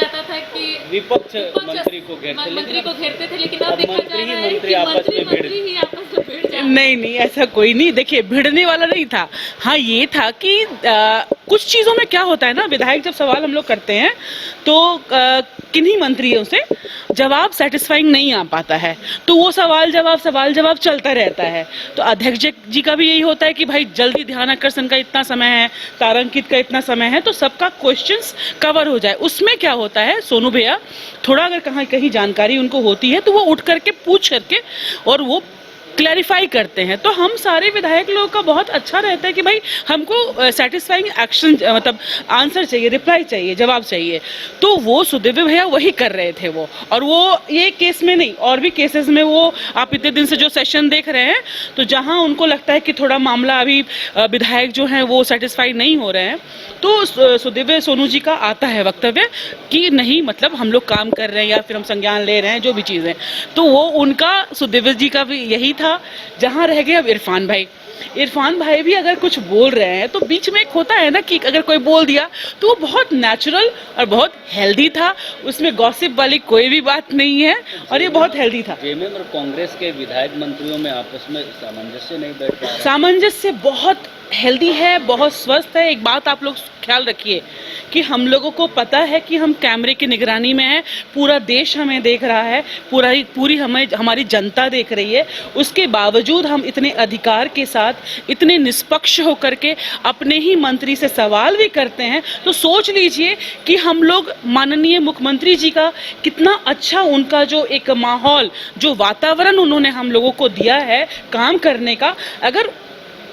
जाता था कि विपक्ष मंत्री को घेरते थे, लेकिन अब देखा जा रहा है कि मंत्री आपस में मंत्री ही आपस में भिड़ जा रहे हैं। नहीं, ऐसा कोई नहीं। देखिए, भिड़ने वाला नहीं था। हाँ, ये था कि कुछ चीज़ों में क्या होता है ना, विधायक जब सवाल हम लोग करते हैं तो किन्हीं मंत्रियों से जवाब सेटिस्फाइंग नहीं आ पाता है, तो वो सवाल जवाब चलता रहता है। तो अध्यक्ष जी का भी यही होता है कि भाई जल्दी ध्यान आकर्षण का इतना समय है, तारांकित का इतना समय है, तो सबका क्वेश्चंस कवर हो जाए। उसमें क्या होता है, सोनू भैया थोड़ा अगर कहीं जानकारी उनको होती है तो वो उठ करके पूछ करके और वो क्लैरिफाई करते हैं। तो हम सारे विधायक लोगों का बहुत अच्छा रहता है कि भाई हमको सेटिस्फाइंग एक्शन, मतलब आंसर चाहिए, रिप्लाई चाहिए, जवाब चाहिए। तो वो सुदेव भैया वही कर रहे थे वो, और वो ये केस में नहीं, और भी केसेस में वो आप इतने दिन से जो सेशन देख रहे हैं, तो जहां उनको लगता है कि थोड़ा मामला अभी विधायक जो हैं वो सेटिस्फाई नहीं हो रहे हैं, तो सुदेव सोनू जी का आता है वक्तव्य कि नहीं, मतलब हम लोग काम कर रहे हैं या फिर हम संज्ञान ले रहे हैं, जो भी चीज़ें। तो वो उनका, सुदेव जी का भी यही था। जहां रह गए अब इरफान भाई भी अगर कुछ बोल रहे हैं तो बीच में एक होता है ना कि अगर कोई बोल दिया तो वो बहुत नेचुरल और बहुत हेल्दी था, उसमें गॉसिप वाली कोई भी बात नहीं है, और ये बहुत हेल्दी था। जेएमएम और कांग्रेस के विधायक मंत्रियों में आपस में सामंजस्य नहीं बैठ पा रहा। सामंजस्य बहुत हेल्दी है, बहुत स्वस्थ है। एक बात आप लोग ख्याल रखिए कि हम लोगों को पता है कि हम कैमरे की निगरानी में हैं, पूरा देश हमें देख रहा है, पूरी हमारी जनता देख रही है। उसके बावजूद हम इतने अधिकार के साथ, इतने निष्पक्ष होकर के अपने ही मंत्री से सवाल भी करते हैं। तो सोच लीजिए कि हम लोग माननीय मुख्यमंत्री जी का कितना अच्छा, उनका जो एक माहौल, जो वातावरण उन्होंने हम लोगों को दिया है काम करने का, अगर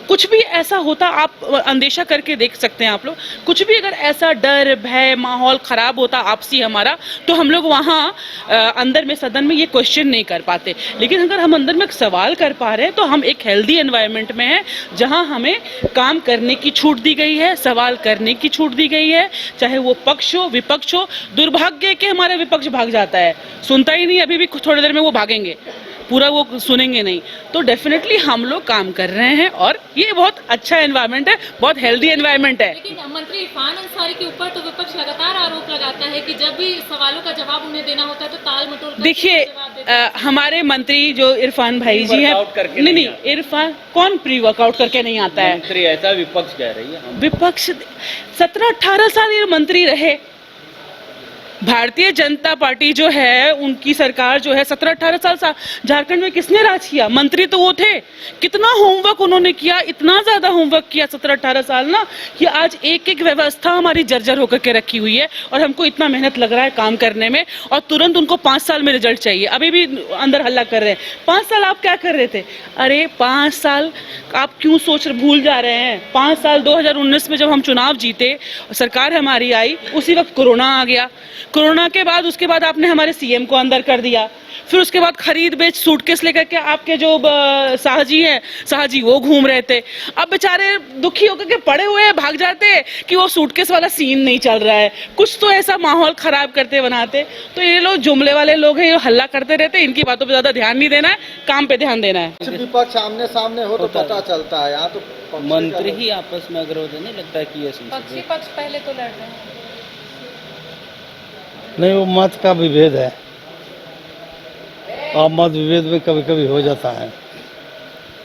कुछ भी ऐसा होता, आप अंदेशा करके देख सकते हैं आप लोग, कुछ भी अगर ऐसा डर, भय, माहौल खराब होता आपसी हमारा, तो हम लोग वहाँ अंदर में सदन में ये क्वेश्चन नहीं कर पाते। लेकिन अगर हम अंदर में सवाल कर पा रहे हैं तो हम एक हेल्दी एनवायरनमेंट में हैं, जहाँ हमें काम करने की छूट दी गई है, सवाल करने की छूट दी गई है, चाहे वो पक्ष हो विपक्ष हो। दुर्भाग्य के हमारा विपक्ष भाग जाता है, सुनता ही नहीं, अभी भी थोड़ी देर में वो भागेंगे, पूरा वो सुनेंगे नहीं। तो डेफिनेटली हम लोग काम कर रहे हैं और ये बहुत अच्छा एनवायरनमेंट है, बहुत हेल्दी एनवायरनमेंट है। लेकिन मंत्री इरफान अंसारी के ऊपर तो विपक्ष लगातार आरोप लगाता है कि जब भी सवालों का जवाब उन्हें देना होता है तो ताल मटोल कर देखिए, हमारे मंत्री जो इरफान भाई जी हैं, नहीं, इरफान कौन प्री वर्कआउट करके नहीं आता है? मंत्री ऐसा विपक्ष कह रही है। विपक्ष 17-18 साल ये मंत्री रहे। भारतीय जनता पार्टी जो है, उनकी सरकार जो है, 17-18 साल झारखंड में किसने राज किया? मंत्री तो वो थे। कितना होमवर्क उन्होंने किया, इतना ज्यादा होमवर्क किया 17-18 साल ना, कि आज एक एक व्यवस्था हमारी जर्जर होकर के रखी हुई है, और हमको इतना मेहनत लग रहा है काम करने में, और तुरंत उनको 5 साल में रिजल्ट चाहिए। अभी भी अंदर हल्ला कर रहे हैं, 5 साल आप क्या कर रहे थे? अरे 5 साल आप क्यों भूल जा रहे हैं? 5 साल 2019 में जब हम चुनाव जीते, सरकार हमारी आई, उसी वक्त कोरोना आ गया। कोरोना के बाद, उसके बाद आपने हमारे सीएम को अंदर कर दिया, फिर उसके बाद खरीद बेच सूटकेस लेकर के आपके जो शाहजी वो घूम रहे थे। अब बेचारे दुखी होकर के पड़े हुए हैं, भाग जाते कि वो सूटकेस वाला सीन नहीं चल रहा है, कुछ तो ऐसा माहौल खराब करते बनाते। तो ये लोग जुमले वाले लोग हैं, ये हल्ला करते रहते, इनकी बातों पे ज्यादा ध्यान नहीं देना है, काम पे ध्यान देना है। विपक्ष आमने सामने हो तो पता चलता है, यहाँ तो मंत्री ही आपस में अगर होते, नहीं लगता है कि ये पक्ष पहले तो लड़ रहे हैं। नहीं, वो मत का विभेद है, और मत विभेद में कभी कभी हो जाता है,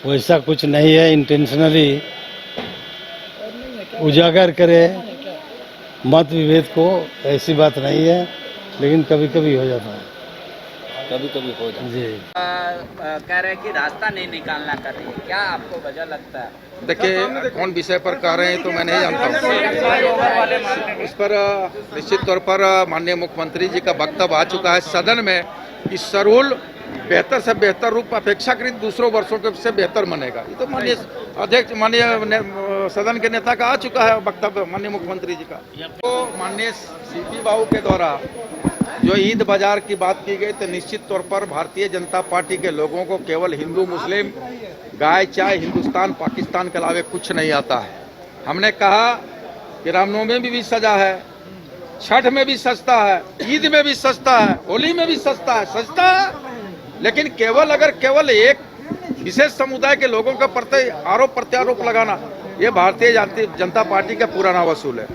वैसा कुछ नहीं है। इंटेंशनली उजागर करे मत विभेद को, ऐसी बात नहीं है, लेकिन कभी कभी हो जाता है, कभी कभी हो जाता है। जी। कह रहे हैं कि रास्ता नहीं निकालना कर रही है, क्या आपको वजह लगता है? देखिए, कौन विषय पर कह रहे हैं तो मैं नहीं जानता हूँ। इस पर निश्चित तौर पर माननीय मुख्यमंत्री जी का वक्तव्य आ चुका है सदन में कि सरूल बेहतर से बेहतर रूप अपेक्षाकृत दूसरों वर्षों के से बेहतर बनेगा। ये तो माननीय अध्यक्ष, माननीय सदन के नेता का आ चुका है वक्तव्य माननीय मुख्यमंत्री जी का। तो माननीय सीपी बाबू के द्वारा जो ईद बाजार की बात की गई, तो निश्चित तौर पर भारतीय जनता पार्टी के लोगों को केवल हिंदू मुस्लिम, गाय चाय, हिंदुस्तान पाकिस्तान के अलावे कुछ नहीं आता है। हमने कहा कि रामनवमी में भी सजा है, छठ में भी सस्ता है, ईद में भी सस्ता है, होली में भी सस्ता है, लेकिन केवल एक विशेष समुदाय के लोगों के प्रति आरोप प्रत्यारोप लगाना, ये भारतीय जनता पार्टी का पुराना वसूल है।